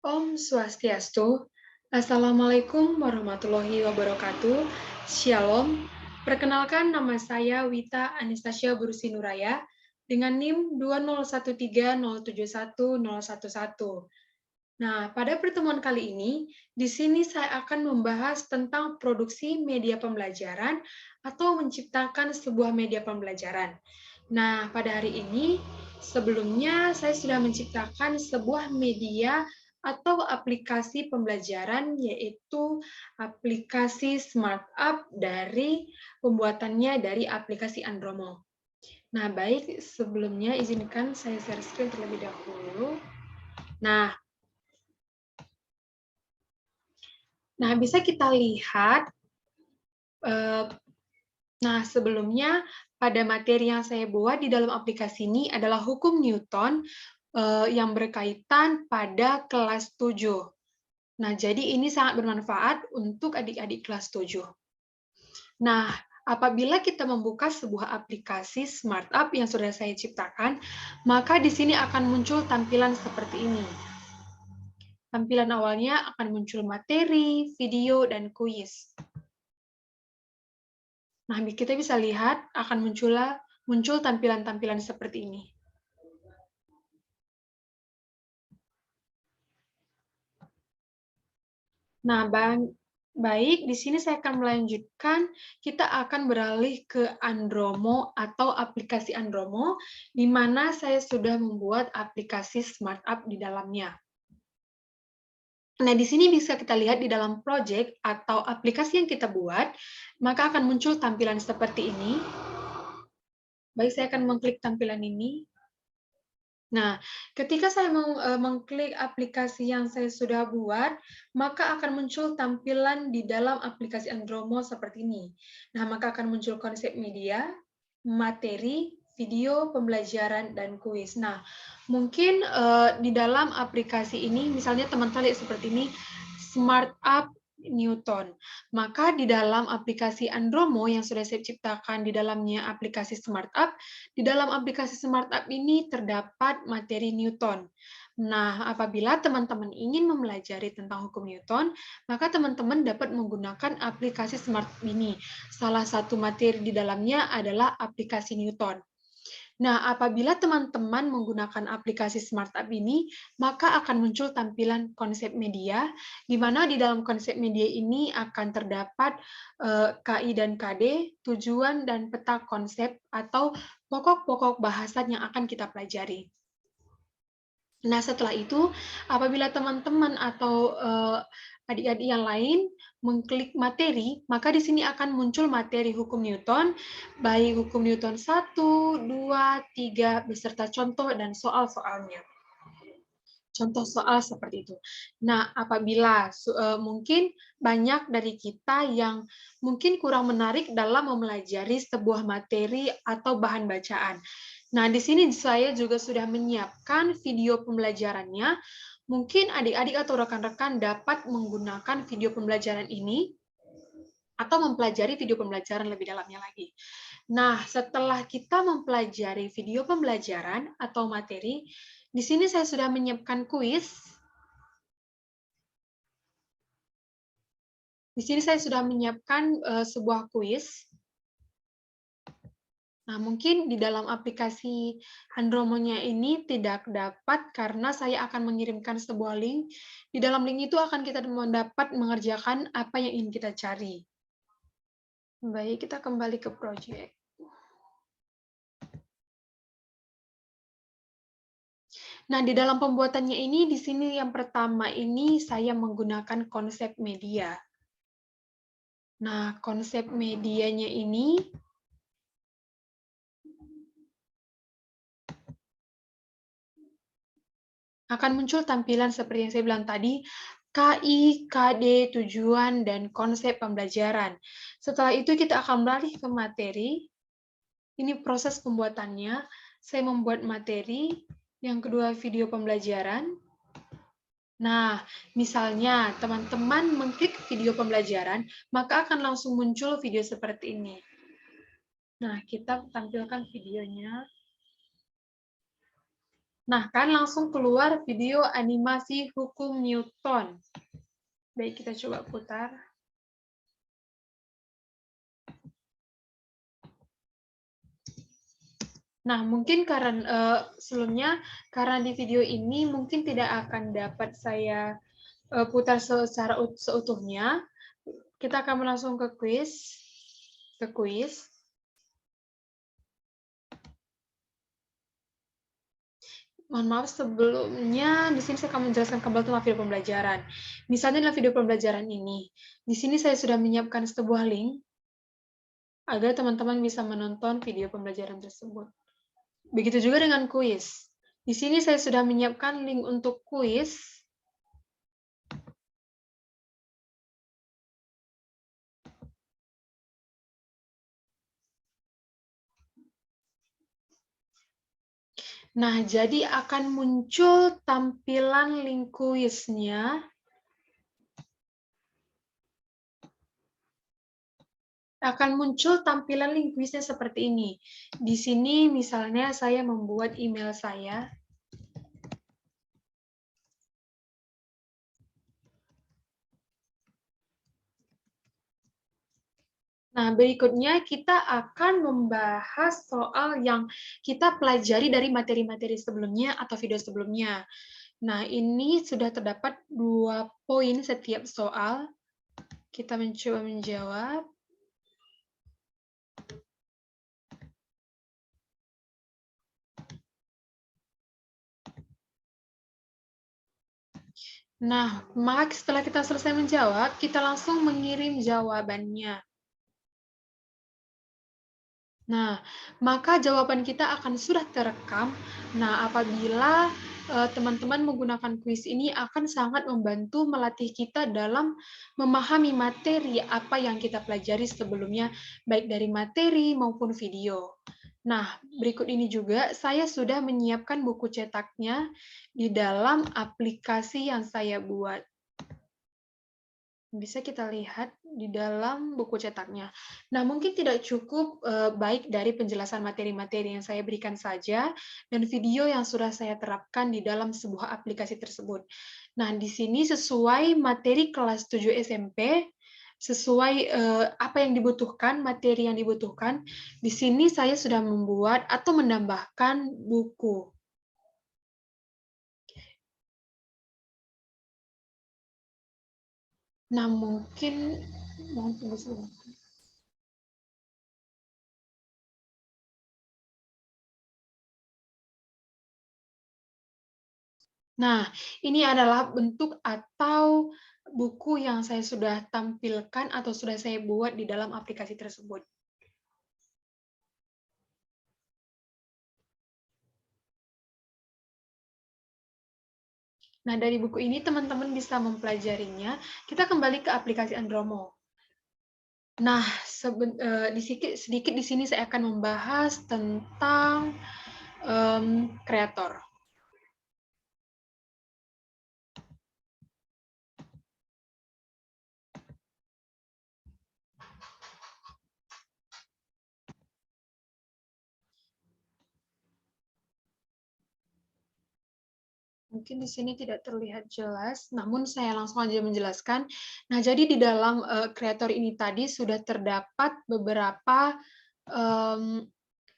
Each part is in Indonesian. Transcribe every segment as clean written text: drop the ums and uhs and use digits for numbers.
Om Swastiastu. Assalamualaikum warahmatullahi wabarakatuh. Shalom. Perkenalkan, nama saya Wita Anastasia Burusinuraya dengan NIM 20130710111. Nah, pada pertemuan kali ini, di sini saya akan membahas tentang produksi media pembelajaran atau menciptakan sebuah media pembelajaran. Nah, pada hari ini, sebelumnya saya sudah menciptakan sebuah media atau aplikasi pembelajaran, yaitu aplikasi Smart App dari pembuatannya dari aplikasi Andromo. Nah, baik, sebelumnya izinkan saya share screen terlebih dahulu. Nah, bisa kita lihat, sebelumnya pada materi yang saya buat di dalam aplikasi ini adalah hukum Newton yang berkaitan pada kelas 7. Nah, jadi ini sangat bermanfaat untuk adik-adik kelas 7. Nah, apabila kita membuka sebuah aplikasi Smart App yang sudah saya ciptakan, maka di sini akan muncul tampilan seperti ini. Tampilan awalnya akan muncul materi, video, dan kuis. Nah, kita bisa lihat akan muncul tampilan-tampilan seperti ini. Nah, baik, di sini saya akan melanjutkan, kita akan beralih ke Andromo atau aplikasi Andromo, di mana saya sudah membuat aplikasi Smart App di dalamnya. Nah, di sini bisa kita lihat di dalam project atau aplikasi yang kita buat, maka akan muncul tampilan seperti ini. Baik, saya akan mengklik tampilan ini. Nah, ketika saya mengklik aplikasi yang saya sudah buat, maka akan muncul tampilan di dalam aplikasi Andromo seperti ini. Nah, maka akan muncul konsep media, materi, video, pembelajaran, dan kuis. Nah, mungkin di dalam aplikasi ini, misalnya teman-teman lihat seperti ini, Smart App Newton. Maka di dalam aplikasi Andromo yang sudah saya ciptakan di dalamnya aplikasi Smart App, di dalam aplikasi Smart App ini terdapat materi Newton. Nah, apabila teman-teman ingin mempelajari tentang hukum Newton, maka teman-teman dapat menggunakan aplikasi Smart ini. Salah satu materi di dalamnya adalah aplikasi Newton. Nah, apabila teman-teman menggunakan aplikasi Smart App ini, maka akan muncul tampilan konsep media, di mana di dalam konsep media ini akan terdapat KI dan KD, tujuan dan peta konsep atau pokok-pokok bahasan yang akan kita pelajari. Nah, setelah itu, apabila teman-teman atau adik-adik yang lain mengklik materi, maka di sini akan muncul materi hukum Newton, baik hukum Newton 1, 2, 3, beserta contoh dan soal-soalnya. Contoh soal seperti itu. Nah, apabila mungkin banyak dari kita yang mungkin kurang menarik dalam mempelajari sebuah materi atau bahan bacaan. Nah, di sini saya juga sudah menyiapkan video pembelajarannya. Mungkin adik-adik atau rekan-rekan dapat menggunakan video pembelajaran ini atau mempelajari video pembelajaran lebih dalamnya lagi. Nah, setelah kita mempelajari video pembelajaran atau materi, di sini saya sudah menyiapkan kuis. Di sini saya sudah menyiapkan sebuah kuis. Nah, mungkin di dalam aplikasi Andromo-nya ini tidak dapat karena saya akan mengirimkan sebuah link. Di dalam link itu akan kita dapat mengerjakan apa yang ingin kita cari. Baik, kita kembali ke project. Nah, di dalam pembuatannya ini, di sini yang pertama ini saya menggunakan konsep media. Nah, konsep medianya ini akan muncul tampilan seperti yang saya bilang tadi, KI, KD, tujuan, dan konsep pembelajaran. Setelah itu kita akan beralih ke materi. Ini proses pembuatannya. Saya membuat materi. Yang kedua, video pembelajaran. Nah, misalnya teman-teman mengklik video pembelajaran, maka akan langsung muncul video seperti ini. Nah, kita tampilkan videonya. Nah, kan langsung keluar video animasi hukum Newton. Baik, kita coba putar. Nah, mungkin karena sebelumnya, karena di video ini mungkin tidak akan dapat saya putar secara seutuhnya, kita akan langsung ke kuis. Mohon maaf sebelumnya, di sini saya akan menjelaskan kembali tentang video pembelajaran. Misalnya dalam video pembelajaran ini, di sini saya sudah menyiapkan sebuah link agar teman-teman bisa menonton video pembelajaran tersebut. Begitu juga dengan kuis. Di sini saya sudah menyiapkan link untuk kuis. Nah, jadi akan muncul tampilan link kuisnya. Akan muncul tampilan link kuisnya seperti ini. Di sini misalnya saya membuat email saya. Nah, berikutnya kita akan membahas soal yang kita pelajari dari materi-materi sebelumnya atau video sebelumnya. Nah, ini sudah terdapat 2 poin setiap soal. Kita mencoba menjawab. Nah, maka setelah kita selesai menjawab, kita langsung mengirim jawabannya. Nah, maka jawaban kita akan sudah terekam. Nah, apabila teman-teman menggunakan kuis ini akan sangat membantu melatih kita dalam memahami materi apa yang kita pelajari sebelumnya, baik dari materi maupun video. Nah, berikut ini juga saya sudah menyiapkan buku cetaknya di dalam aplikasi yang saya buat. Bisa kita lihat di dalam buku cetaknya. Nah, mungkin tidak cukup baik dari penjelasan materi-materi yang saya berikan saja dan video yang sudah saya terapkan di dalam sebuah aplikasi tersebut. Nah, di sini sesuai materi kelas 7 SMP, sesuai apa yang dibutuhkan, materi yang dibutuhkan, di sini saya sudah membuat atau menambahkan buku. Nah, mungkin mohon tunggu sebentar. Nah, ini adalah bentuk atau buku yang saya sudah tampilkan atau sudah saya buat di dalam aplikasi tersebut. Nah, dari buku ini teman-teman bisa mempelajarinya. Kita kembali ke aplikasi Andromo. Nah, sedikit di sini saya akan membahas tentang kreator. Mungkin di sini tidak terlihat jelas, namun saya langsung aja menjelaskan. Nah, jadi di dalam kreator ini tadi sudah terdapat beberapa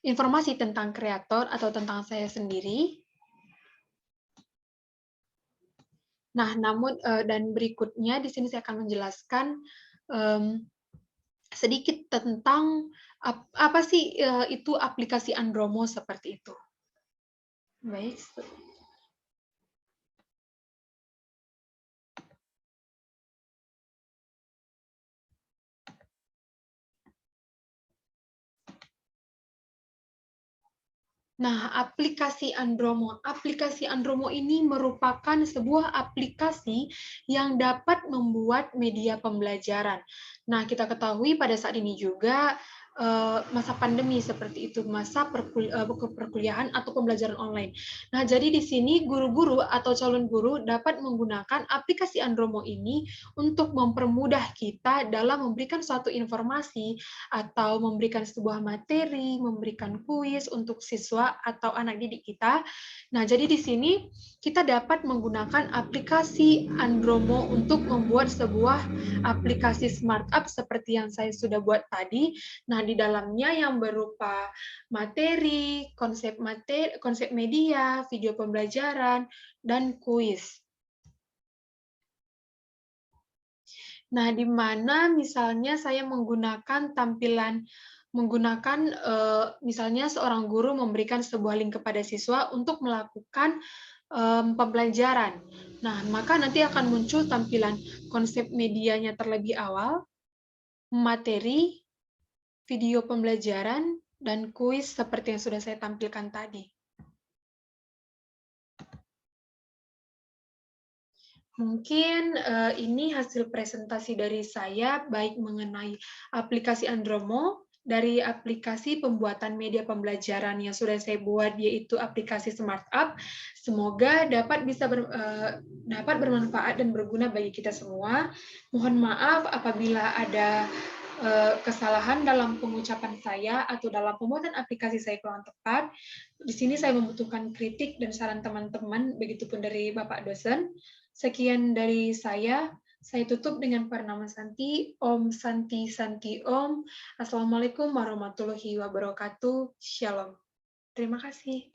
informasi tentang kreator atau tentang saya sendiri. Nah, namun dan berikutnya di sini saya akan menjelaskan sedikit tentang apa sih itu aplikasi Andromo seperti itu. Baik. Nah, aplikasi Andromo. Aplikasi Andromo ini merupakan sebuah aplikasi yang dapat membuat media pembelajaran. Nah, kita ketahui pada saat ini juga masa pandemi seperti itu, masa perkuliahan atau pembelajaran online. Nah, jadi di sini guru-guru atau calon guru dapat menggunakan aplikasi Andromo ini untuk mempermudah kita dalam memberikan suatu informasi atau memberikan sebuah materi, memberikan kuis untuk siswa atau anak didik kita. Nah, jadi di sini kita dapat menggunakan aplikasi Andromo untuk membuat sebuah aplikasi smart app seperti yang saya sudah buat tadi. Nah, di dalamnya yang berupa materi, konsep media, video pembelajaran, dan kuis. Nah, di mana misalnya saya menggunakan misalnya seorang guru memberikan sebuah link kepada siswa untuk melakukan pembelajaran. Nah, maka nanti akan muncul tampilan konsep medianya terlebih awal, materi, video pembelajaran, dan kuis seperti yang sudah saya tampilkan tadi. Mungkin ini hasil presentasi dari saya, baik mengenai aplikasi Andromo, dari aplikasi pembuatan media pembelajaran yang sudah saya buat, yaitu aplikasi Smart App. Semoga dapat bermanfaat dan berguna bagi kita semua. Mohon maaf apabila ada kesalahan dalam pengucapan saya atau dalam pembuatan aplikasi saya kurang tepat. Di sini saya membutuhkan kritik dan saran teman-teman, begitupun dari Bapak dosen. Sekian dari saya tutup dengan pranama Santi, Om Santi Santi Om. Assalamualaikum warahmatullahi wabarakatuh. Shalom. Terima kasih.